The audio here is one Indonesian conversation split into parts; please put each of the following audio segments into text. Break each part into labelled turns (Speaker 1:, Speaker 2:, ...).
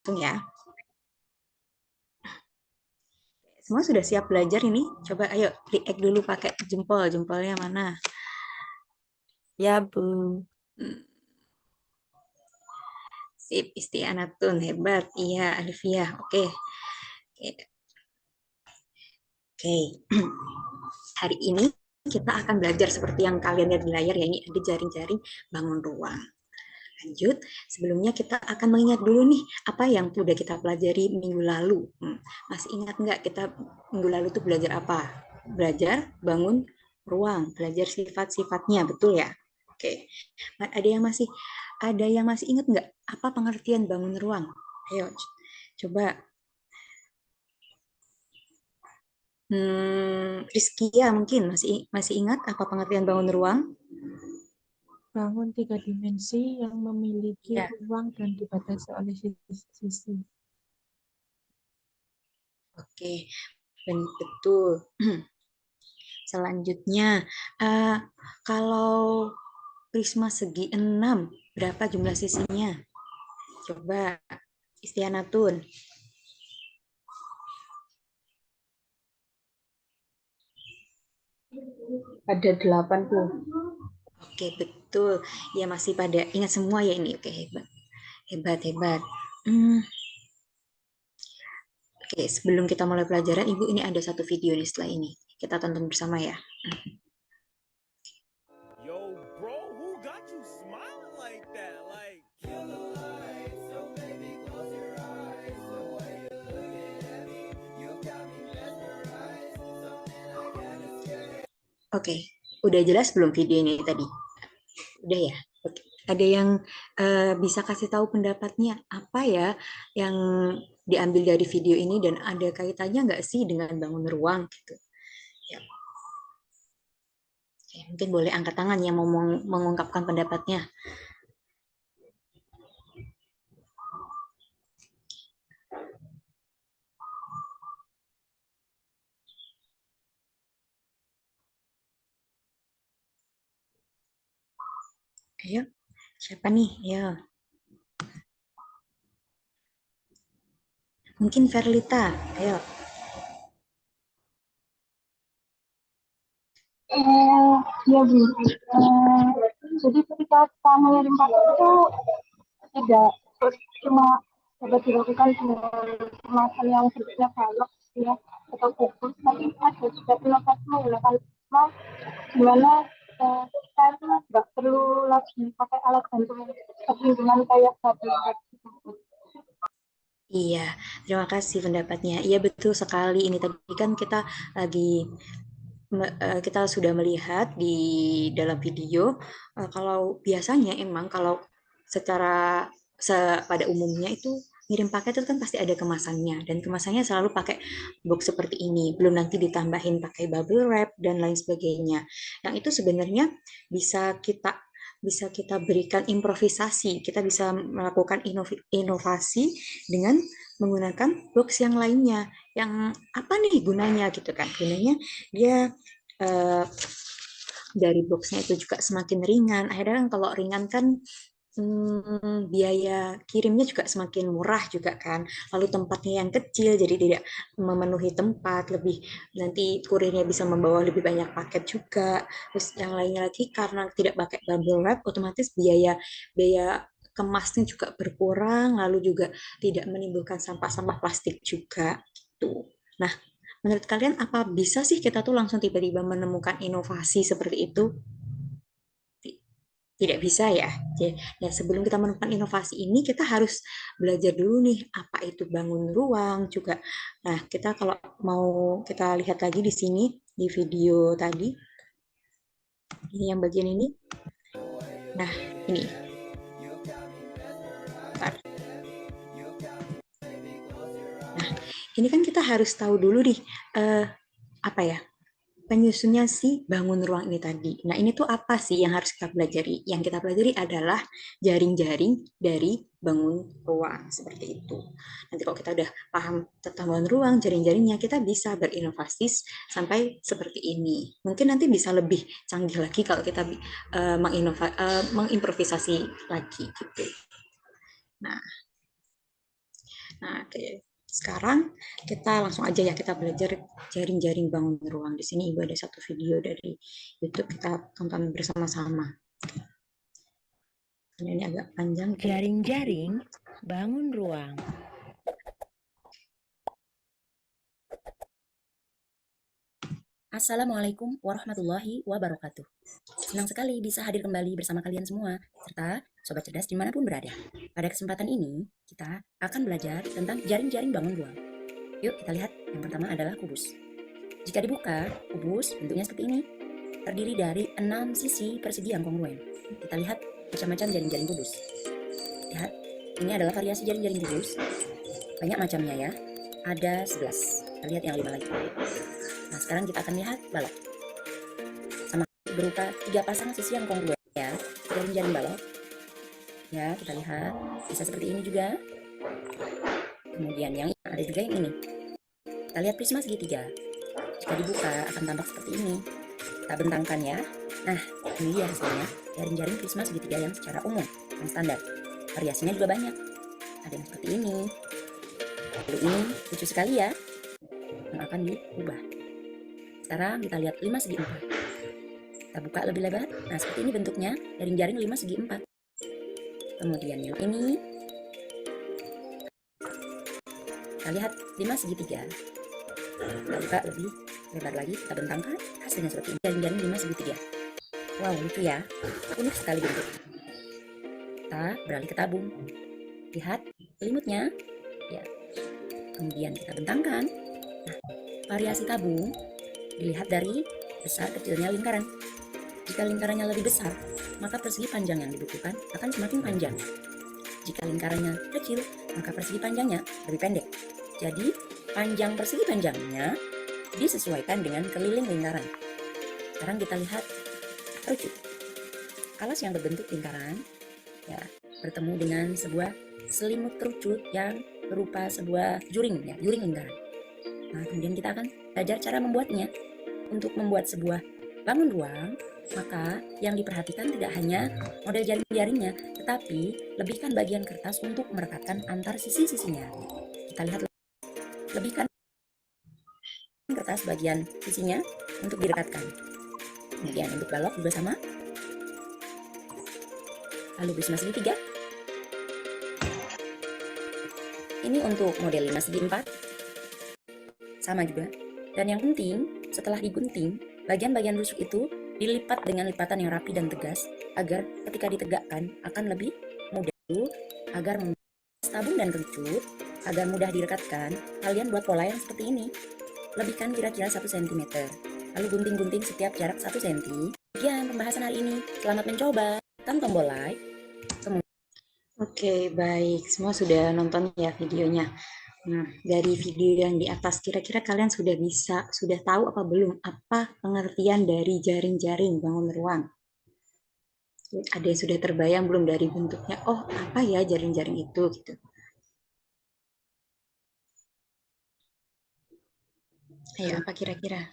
Speaker 1: langsung ya. Semua sudah siap belajar ini? Coba ayo react dulu pakai jempol. Jempolnya mana?
Speaker 2: Ya, Bu.
Speaker 1: Hmm, sip, Istianatun, hebat. Iya, Alifia. Oke. Oke. Oke. Hari ini kita akan belajar seperti yang kalian lihat di layar ya. Ini ada jaring-jaring bangun ruang. Lanjut, sebelumnya kita akan mengingat dulu nih apa yang sudah kita pelajari minggu lalu. Masih ingat nggak kita minggu lalu tuh belajar apa? Belajar bangun ruang, belajar sifat-sifatnya, betul ya? Oke, ada yang masih ingat nggak apa pengertian bangun ruang? Ayo, coba. Rizkia mungkin masih masih ingat apa pengertian bangun ruang?
Speaker 2: Bangun tiga dimensi yang memiliki
Speaker 1: Ya.
Speaker 2: ruang dan dibatasi oleh sisi.
Speaker 1: Oke, betul. Selanjutnya, eh, kalau prisma segi 6 berapa jumlah sisinya? Coba, Istianatun.
Speaker 3: Ada 80.
Speaker 1: Oke, betul. Ya, masih pada ingat semua ya ini. Oke, hebat. Hebat, hebat. Hmm, oke, sebelum kita mulai pelajaran, Ibu ini ada satu video nih setelah ini. Kita tonton bersama ya.
Speaker 4: Yo, bro, who got you smiling like that? Like, kill the lights, so baby, close your eyes. The way you looking at me, you got me mesmerized. Something I can't escape.
Speaker 1: Oke, udah jelas belum video ini tadi? Udah ya? Oke. Ada yang bisa kasih tahu pendapatnya apa ya yang diambil dari video ini dan ada kaitannya nggak sih dengan bangun ruang gitu? Ya, oke, mungkin boleh angkat tangan yang mau mengungkapkan pendapatnya. Ayo, siapa nih? Ya, mungkin Verlita. Ayo.
Speaker 3: Ya Bu. Jadi ketika kita mengirim paket itu tidak cuma dapat dilakukan dengan kemasan yang bentuknya balok ya atau kukus, tapi ada juga inovasi menggunakan plasma di mana kita itu nggak perlu lagi pakai alat bantu perlindungan kayak bubble wrap gitu.
Speaker 1: Iya, terima kasih pendapatnya. Iya betul sekali. Ini tadi kan kita lagi kita sudah melihat di dalam video kalau biasanya emang kalau secara pada umumnya itu ngirim paket itu kan pasti ada kemasannya dan kemasannya selalu pakai box seperti ini. Belum nanti ditambahin pakai bubble wrap dan lain sebagainya. Yang itu sebenarnya bisa kita bisa kita berikan improvisasi. Kita bisa melakukan inovasi dengan menggunakan box yang lainnya. Yang apa nih gunanya gitu kan? Gunanya dia eh, dari boxnya itu juga semakin ringan. Akhirnya kan kalau ringan kan biaya kirimnya juga semakin murah juga kan. Lalu tempatnya yang kecil jadi tidak memenuhi tempat, lebih nanti kurirnya bisa membawa lebih banyak paket juga. Terus yang lainnya lagi karena tidak pakai bubble wrap otomatis biaya biaya kemasnya juga berkurang, lalu juga tidak menimbulkan sampah-sampah plastik juga gitu. Nah, menurut kalian apa bisa sih kita tuh langsung tiba-tiba menemukan inovasi seperti itu? Tidak bisa ya. Nah, sebelum kita menemukan inovasi ini, kita harus belajar dulu nih apa itu bangun ruang juga. Nah, kita kalau mau kita lihat lagi di sini di video tadi, ini yang bagian ini. Nah, ini. Bentar. Nah, ini kan kita harus tahu dulu nih apa ya penyusunnya si bangun ruang ini tadi. Nah, ini tuh apa sih yang harus kita pelajari? Yang kita pelajari adalah jaring-jaring dari bangun ruang, seperti itu. Nanti kalau kita udah paham tentang bangun ruang, jaring-jaringnya, kita bisa berinovasi sampai seperti ini. Mungkin nanti bisa lebih canggih lagi kalau kita mengimprovisasi lagi gitu. Nah, Nah, oke. Sekarang kita langsung aja ya kita belajar jaring-jaring bangun ruang. Di sini Ibu ada satu video dari YouTube kita tonton bersama-sama. Ini agak panjang.
Speaker 5: Jaring-jaring bangun ruang. Assalamualaikum warahmatullahi wabarakatuh. Senang sekali bisa hadir kembali bersama kalian semua, serta sobat cerdas dimanapun berada. Pada kesempatan ini, kita akan belajar tentang jaring-jaring bangun ruang. Yuk kita lihat, yang pertama adalah kubus. Jika dibuka, kubus bentuknya seperti ini. Terdiri dari 6 sisi persegi yang kongruen. Kita lihat macam-macam jaring-jaring kubus. Lihat, ini adalah variasi jaring-jaring kubus. Banyak macamnya ya, ada 11. Kita lihat yang 5 lagi. Nah, sekarang kita akan lihat balok. Sama berupa 3 pasang sisi yang kongruen ya, jaring-jaring balok. Ya, kita lihat bisa seperti ini juga. Kemudian yang ada juga yang ini. Kita lihat prisma segitiga. Jika dibuka akan tampak seperti ini. Kita bentangkan ya. Nah, ini dia hasilnya. Jaring-jaring prisma segitiga yang secara umum, yang standar. Variasinya juga banyak. Ada yang seperti ini. Lalu ini lucu sekali ya, yang akan diubah. Sekarang kita lihat 5 segi 4. Kita buka lebih lebar. Nah, seperti ini bentuknya, jaring-jaring 5 segi 4. Kemudian yang ini, kita lihat 5 segi 3. Kita buka lebih lebar lagi, kita bentangkan, hasilnya seperti ini, jaring-jaring 5 segi 3. Wow, lucu ya, unik sekali bentuk. Kita beralih ke tabung. Lihat selimutnya, ya. Kemudian kita bentangkan. Nah, variasi tabung dilihat dari besar kecilnya lingkaran. Jika lingkarannya lebih besar, maka persegi panjang yang dibutuhkan akan semakin panjang. Jika lingkarannya kecil, maka persegi panjangnya lebih pendek. Jadi, panjang persegi panjangnya disesuaikan dengan keliling lingkaran. Sekarang kita lihat kerucut. Alas yang berbentuk lingkaran ya, bertemu dengan sebuah selimut kerucut yang berupa sebuah juring ya, juring lingkaran. Nah, kemudian kita akan belajar cara membuatnya. Untuk membuat sebuah bangun ruang, maka yang diperhatikan tidak hanya model jaring-jaringnya, tetapi lebihkan bagian kertas untuk merekatkan antar sisi-sisinya. Kita lihat, lebihkan kertas bagian sisinya untuk direkatkan. Kemudian untuk balok juga sama. Lalu prisma segitiga. Ini untuk model 5 segi 4. Sama juga. Dan yang penting, setelah digunting, bagian-bagian rusuk itu dilipat dengan lipatan yang rapi dan tegas agar ketika ditegakkan akan lebih mudah. Agar tabung dan kerucut, agar mudah direkatkan, kalian buat pola yang seperti ini. Lebihkan kira-kira 1 cm. Lalu gunting-gunting setiap jarak 1 cm. Sekian pembahasan hari ini. Selamat mencoba. Tekan tombol like.
Speaker 1: Oke, baik. Semua sudah nonton ya videonya. Nah, dari video yang di atas, kira-kira kalian sudah tahu apa belum? Apa pengertian dari jaring-jaring bangun ruang? Ada yang sudah terbayang belum dari bentuknya? Oh, apa ya jaring-jaring itu? Gitu. Ayo, apa kira-kira?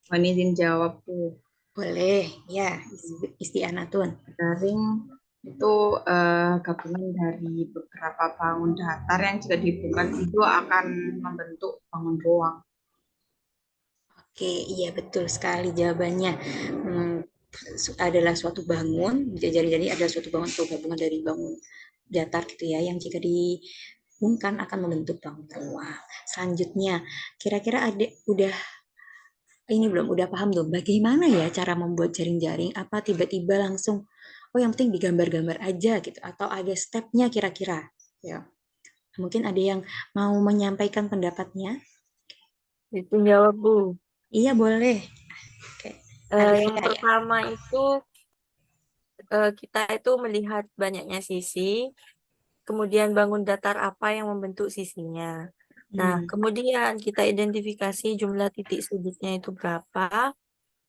Speaker 2: Wani izin jawab tuh.
Speaker 1: Boleh, ya, Istianatun.
Speaker 2: Jaring itu gabungan dari beberapa bangun datar yang jika dibuka itu akan membentuk bangun ruang.
Speaker 1: Oke, iya betul sekali jawabannya. Adalah suatu bangun, jadi adalah suatu bangun atau gabungan dari bangun datar gitu ya, yang jika dihubungkan akan membentuk bangun ruang. Selanjutnya, kira-kira udah paham belum bagaimana ya cara membuat jaring-jaring? Apa tiba-tiba langsung, oh yang penting digambar-gambar aja gitu, atau ada stepnya kira-kira? Ya, mungkin ada yang mau menyampaikan pendapatnya?
Speaker 6: Itu jawab, Bu.
Speaker 1: Iya boleh. Oke.
Speaker 6: Yang
Speaker 1: Arifia ya.
Speaker 6: pertama itu kita itu melihat banyaknya sisi, kemudian bangun datar apa yang membentuk sisinya. Nah, kemudian kita identifikasi jumlah titik sudutnya itu berapa,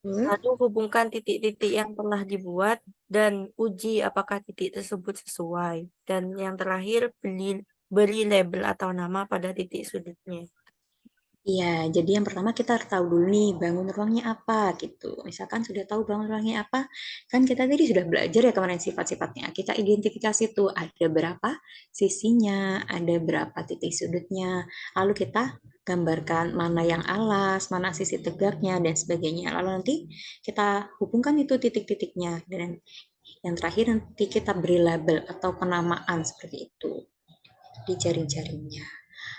Speaker 6: lalu hubungkan titik-titik yang telah dibuat dan uji apakah titik tersebut sesuai. Dan yang terakhir beri label atau nama pada titik sudutnya.
Speaker 1: Iya, jadi yang pertama kita harus tahu dulu nih bangun ruangnya apa gitu. Misalkan sudah tahu bangun ruangnya apa, kan kita tadi sudah belajar ya kemarin sifat-sifatnya. Kita identifikasi tuh ada berapa sisinya, ada berapa titik sudutnya. Lalu kita gambarkan mana yang alas, mana sisi tegaknya dan sebagainya. Lalu nanti kita hubungkan itu titik-titiknya dan yang terakhir nanti kita beri label atau penamaan seperti itu di jaring-jaringnya.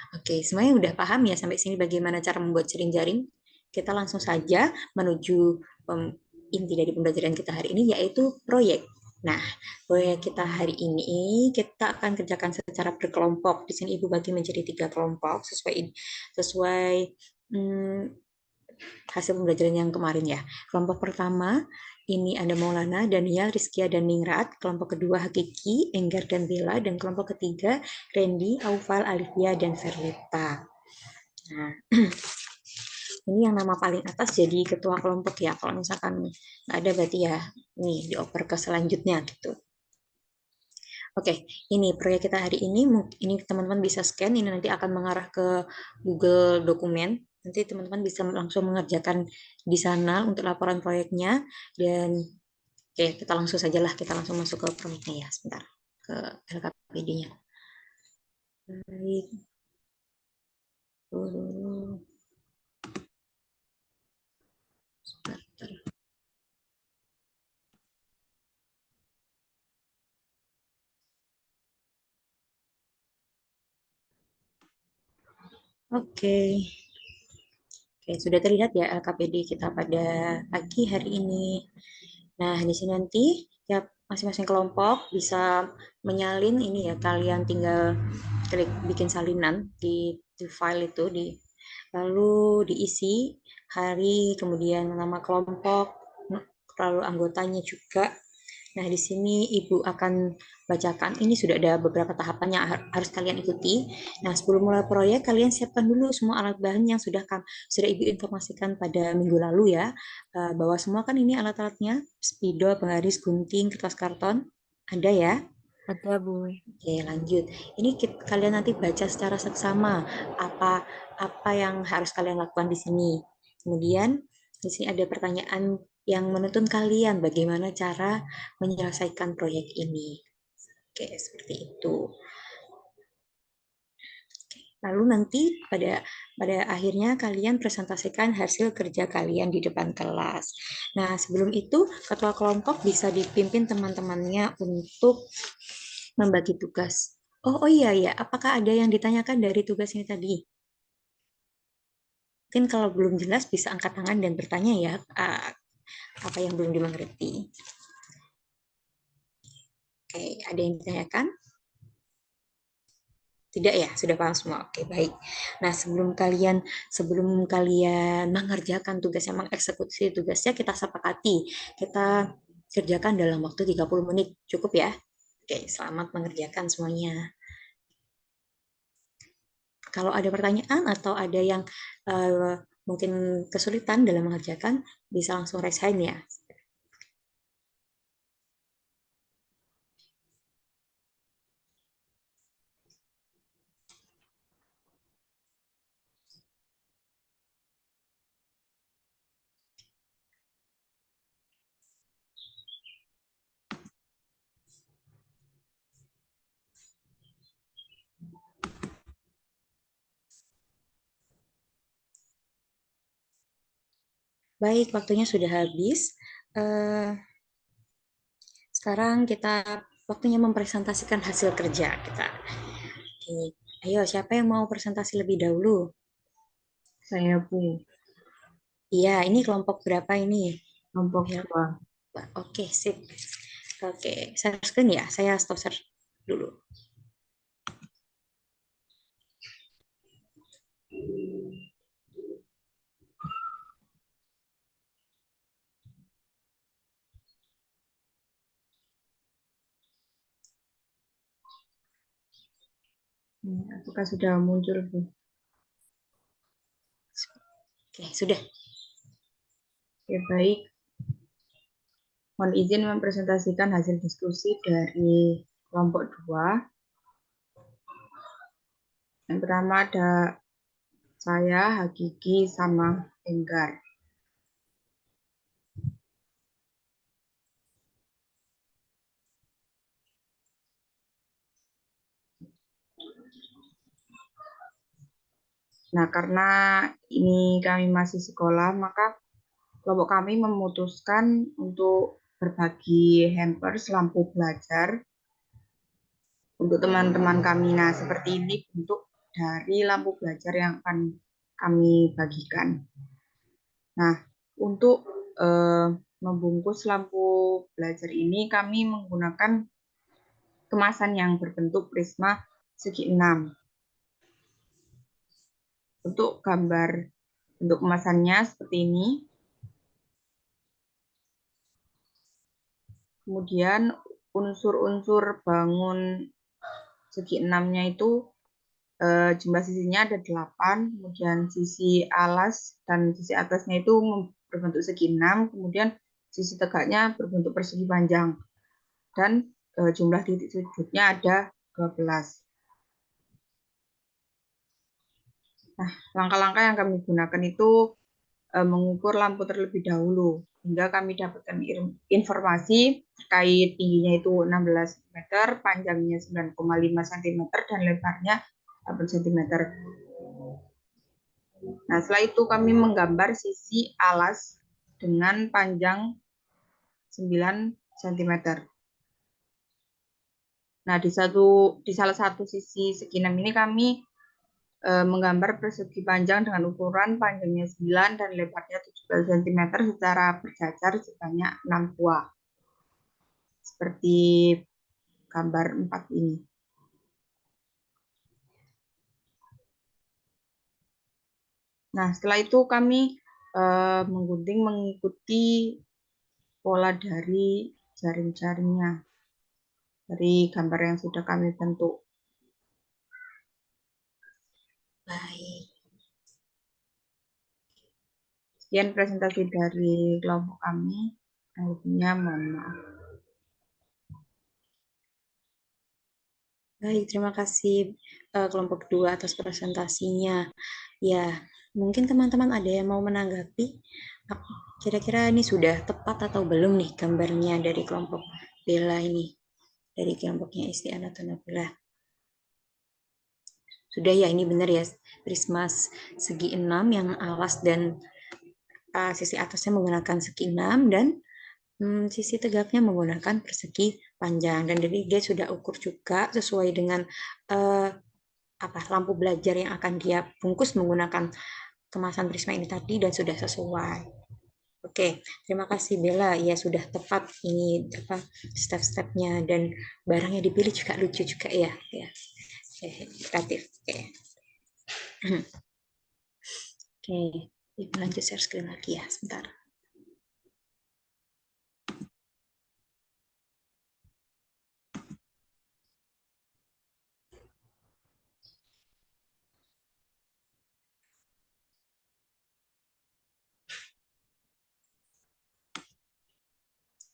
Speaker 1: Oke, semuanya udah paham ya sampai sini bagaimana cara membuat jaring-jaring? Kita langsung saja menuju inti dari pembelajaran kita hari ini yaitu proyek. Nah, proyek kita hari ini kita akan kerjakan secara berkelompok. Di sini Ibu bagi menjadi 3 kelompok sesuai hmm, hasil pembelajaran yang kemarin ya. Kelompok pertama ini ada Maulana, Daniel, Rizkia, dan Ningrat. Kelompok kedua Hakiki, Enggar, dan Bella. Dan kelompok ketiga Randy, Aufal, Alivia, dan Verlita. Nah, ini yang nama paling atas jadi ketua kelompok ya. Kalau misalkan nggak ada berarti ya nih dioper ke selanjutnya gitu. Oke, ini proyek kita hari ini. Ini teman-teman bisa scan. Ini nanti akan mengarah ke Google Dokumen. Nanti teman-teman bisa langsung mengerjakan di sana untuk laporan proyeknya. Dan oke, kita langsung saja lah. Kita langsung masuk ke proyeknya ya. Sebentar. Ke LKPD-nya. Baik. Sebentar. Oke. Oke, sudah terlihat ya LKPD kita pada pagi hari ini. Nah, di sini nanti ya masing-masing kelompok bisa menyalin ini ya, kalian tinggal klik bikin salinan di file itu lalu diisi hari, kemudian nama kelompok, lalu anggotanya juga. Nah, di sini Ibu akan bacakan. Ini sudah ada beberapa tahapan yang harus kalian ikuti. Nah, sebelum mulai proyek, kalian siapkan dulu semua alat bahan yang sudah Ibu informasikan pada minggu lalu ya. Bahwa semua kan ini alat-alatnya, spidol, penggaris, gunting, kertas karton. Ada ya?
Speaker 6: Ada, Bu.
Speaker 1: Oke, lanjut. Ini kalian nanti baca secara seksama apa apa yang harus kalian lakukan di sini. Kemudian di sini ada pertanyaan yang menuntun kalian bagaimana cara menyelesaikan proyek ini. Oke, seperti itu. Lalu nanti pada akhirnya kalian presentasikan hasil kerja kalian di depan kelas. Nah, sebelum itu ketua kelompok bisa dipimpin teman-temannya untuk membagi tugas. Oh iya ya, apakah ada yang ditanyakan dari tugas ini tadi? Mungkin kalau belum jelas bisa angkat tangan dan bertanya ya, apa yang belum dimengerti. Oke, ada yang ditanyakan? Tidak ya, sudah paham semua. Oke, baik. Nah, sebelum kalian mengerjakan tugasnya, mengeksekusi tugasnya, kita sepakati. Kita kerjakan dalam waktu 30 menit. Cukup ya? Oke, selamat mengerjakan semuanya. Kalau ada pertanyaan atau ada yang mungkin kesulitan dalam mengerjakan, bisa langsung raise hand ya. Baik, waktunya sudah habis. Eh, Sekarang kita waktunya mempresentasikan hasil kerja kita. Oke, ayo siapa yang mau presentasi lebih dahulu?
Speaker 2: Saya Bu,
Speaker 1: Iya, ini kelompok berapa ini?
Speaker 2: kelompok
Speaker 1: Ya,
Speaker 2: 2.
Speaker 1: oke, sip. Oke, share screen ya. Saya stop share dulu.
Speaker 2: Apakah sudah muncul Bu?
Speaker 1: Oke, sudah.
Speaker 2: Oke, baik. Mohon izin mempresentasikan hasil diskusi dari kelompok 2. Yang pertama ada saya, Hakiki, sama Enggar. Nah, karena ini kami masih sekolah, maka kelompok kami memutuskan untuk berbagi hampers lampu belajar untuk teman-teman kami. Nah, seperti ini bentuk dari lampu belajar yang akan kami bagikan. Nah, untuk membungkus lampu belajar ini kami menggunakan kemasan yang berbentuk prisma segi 6. Untuk gambar bentuk kemasannya seperti ini. Kemudian unsur-unsur bangun segi 6-nya itu jumlah sisinya ada 8, kemudian sisi alas dan sisi atasnya itu berbentuk segi 6, kemudian sisi tegaknya berbentuk persegi panjang. Dan jumlah titik sudutnya ada 12. Nah, langkah-langkah yang kami gunakan itu mengukur lampu terlebih dahulu hingga kami dapatkan informasi terkait tingginya itu 16 cm, panjangnya 9,5 cm, dan lebarnya 8 cm. Nah, setelah itu kami menggambar sisi alas dengan panjang 9 cm. Nah, di salah satu sisi segi 6 ini kami menggambar persegi panjang dengan ukuran panjangnya 9 dan lebarnya 17 cm secara berjajar sebanyak 6 buah. Seperti gambar 4 ini. Nah, setelah itu kami menggunting mengikuti pola dari jaring-jaringnya dari gambar yang sudah kami bentuk.
Speaker 1: Baik.
Speaker 2: Sekian presentasi dari kelompok kami. Akhirnya mohon maaf.
Speaker 1: Baik, terima kasih kelompok 2 atas presentasinya. Ya, mungkin teman-teman ada yang mau menanggapi. Kira-kira ini sudah tepat atau belum nih gambarnya dari kelompok Bella ini, dari kelompoknya Istiana atau Nabila. Sudah ya, ini benar ya, prisma segi 6 yang alas dan sisi atasnya menggunakan segi 6 dan sisi tegaknya menggunakan persegi panjang. Dan jadi dia sudah ukur juga sesuai dengan lampu belajar yang akan dia bungkus menggunakan kemasan prisma ini tadi dan sudah sesuai. Oke, terima kasih Bella. Ya sudah tepat ini step-stepnya dan barang yang dipilih juga lucu juga ya. Ya, kreatif. Oke. Oke, Ibu lanjut share screen lagi ya, sebentar.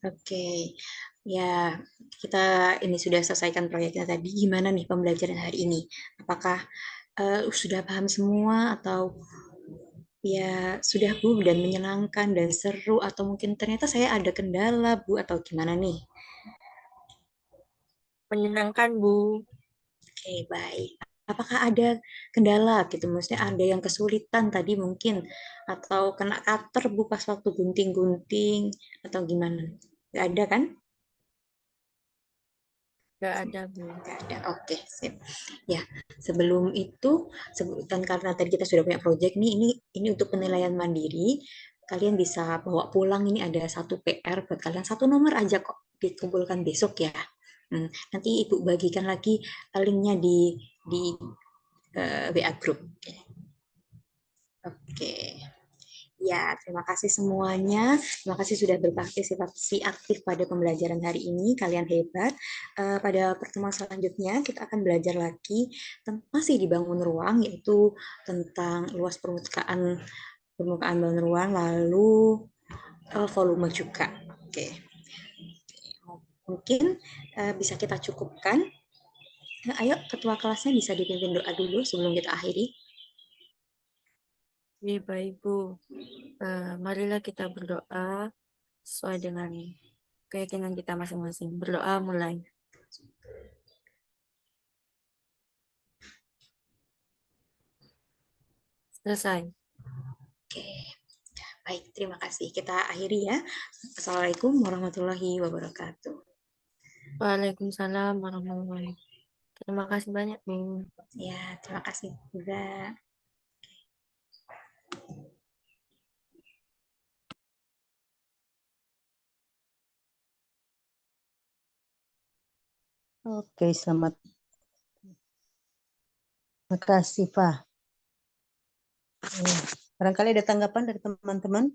Speaker 1: Oke, ya kita ini sudah selesaikan proyeknya tadi. Gimana nih pembelajaran hari ini? Apakah sudah paham semua atau ya sudah Bu dan menyenangkan dan seru atau mungkin ternyata saya ada kendala Bu atau gimana nih?
Speaker 6: Menyenangkan, Bu.
Speaker 1: Oke, baik. Apakah ada kendala gitu? Maksudnya ada yang kesulitan tadi mungkin atau kena cutter Bu pas waktu gunting-gunting atau gimana? Gak ada kan?
Speaker 6: Gak ada, Bu.
Speaker 1: Nggak ada. Oke, sip. Ya, sebelum itu, dan karena tadi kita sudah punya project nih, ini untuk penilaian mandiri. Kalian bisa bawa pulang ini ada satu PR buat kalian, satu nomor aja kok dikumpulkan besok ya. Nanti Ibu bagikan lagi linknya di WA group. Oke. Ya, terima kasih semuanya. Terima kasih sudah berpartisipasi aktif pada pembelajaran hari ini. Kalian hebat. Pada pertemuan selanjutnya, kita akan belajar lagi masih di bangun ruang, yaitu tentang luas permukaan bangun ruang, lalu volume juga. Oke. Mungkin bisa kita cukupkan. Ayo, ketua kelasnya bisa dipimpin doa dulu sebelum kita akhiri.
Speaker 6: Baik, Bu. Marilah kita berdoa sesuai dengan keyakinan kita masing-masing. Berdoa mulai. Selesai.
Speaker 1: Oke, baik, terima kasih. Kita akhiri ya. Assalamualaikum warahmatullahi wabarakatuh.
Speaker 6: Waalaikumsalam warahmatullahi wabarakatuh. Terima kasih banyak, Bu.
Speaker 1: Ya, terima kasih juga.
Speaker 7: Oke, selamat. Terima kasih, Pak. Barangkali ada tanggapan dari teman-teman?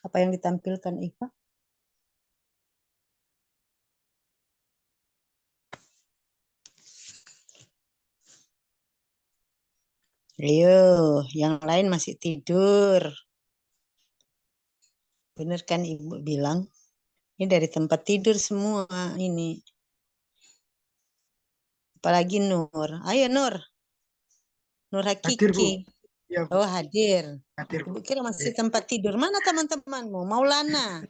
Speaker 7: Apa yang ditampilkan Iva? Ayo, yang lain masih tidur. Benar kan Ibu bilang? Ini dari tempat tidur semua ini. Apalagi Nur. Ayo Nur. Nur
Speaker 8: Hadir, Bu.
Speaker 7: Hakiki.
Speaker 8: Ya, Bu.
Speaker 7: Oh, hadir.
Speaker 8: Hadir, Bu.
Speaker 7: Ibu kira masih tempat tidur. Mana teman-temanmu? Maulana.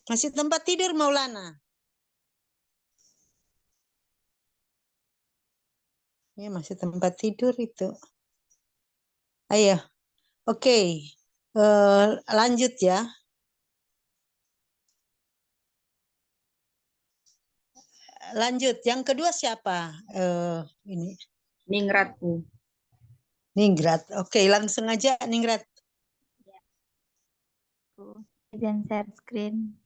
Speaker 7: Masih tempat tidur Maulana. Ya, masih tempat tidur itu. Ayo. Oke. Lanjut ya. Lanjut. Yang kedua siapa? Ini
Speaker 2: Ningrat, Bu.
Speaker 7: Ningrat. Oke, langsung aja Ningrat.
Speaker 9: izin share screen.